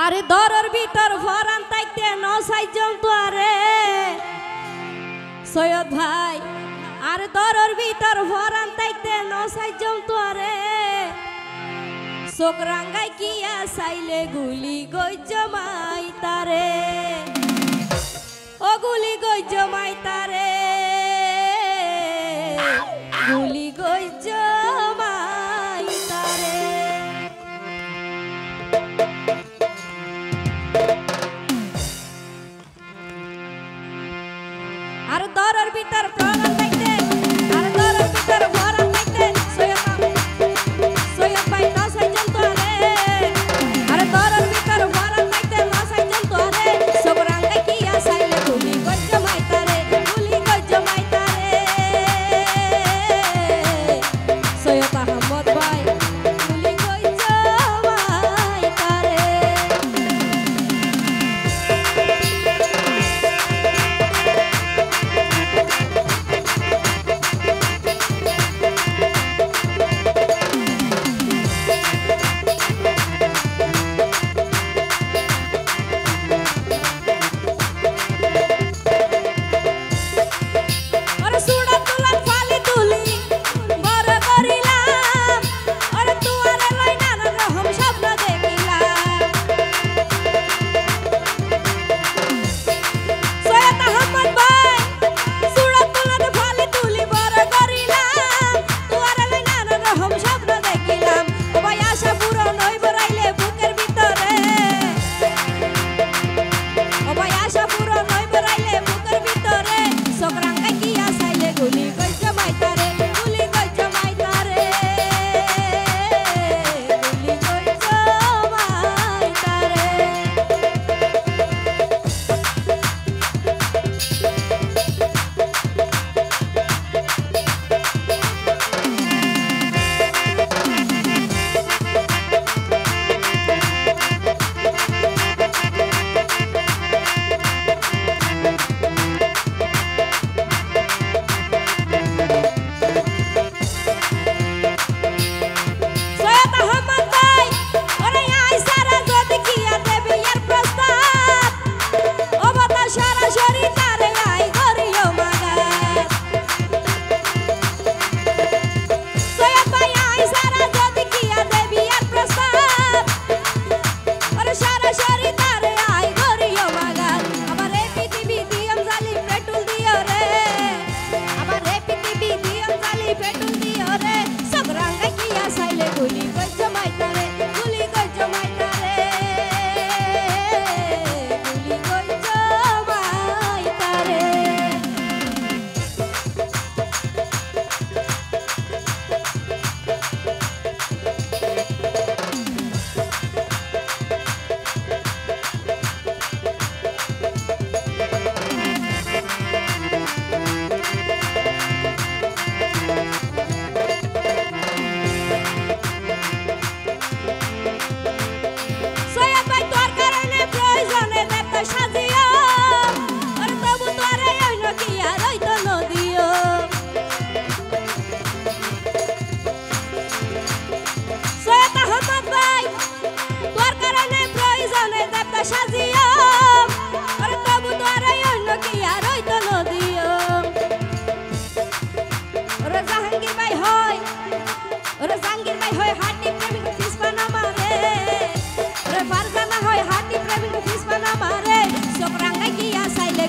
আরে দরর ভিতর ভরান তাইতে নসাই জন্তু আরে সৈয়দ ভাই আরে দরর ভিতর ভরান তাইতে নসাই জন্তু আরে চোখ রাঙ্গাই কিয়া চাইলে গুলি গই জমাই তারে ও গুলি গই জমাই তারে গুলি গই জমাই তারে আর দরর ভিতর প্রাণ থাকতে আর দরর ভিতর ভরা থাকতে সৈয়দ ভাই নসাই জন্তু আরে আর দরর ভিতর ভরা থাকতে নসাই জন্তু আরে সব রাঙ্গাই কিয়া চাইলে গুলি গই জমাই তারে গুলি গই জমাই তারে সৈয়দ আহমদ ভাই গুলি গই জমাই তারে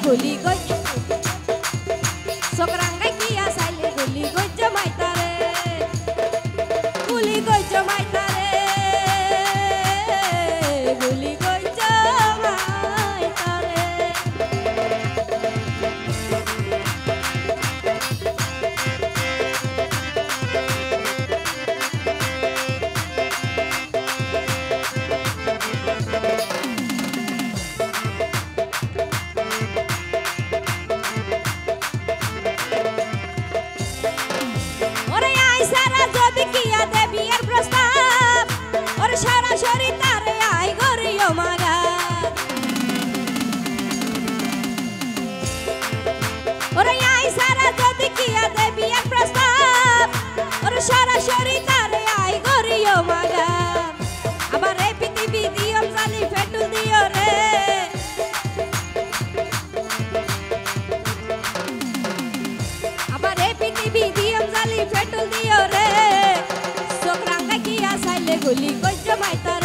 Guli goi, sokrangai kiya saile guli goi jomai tare, guli goi jomai tare, guli goi jomai tare. Petrol দিও রে চোখ রাঙ্গা কি আসাইলে গুলি কইছে মাইতারে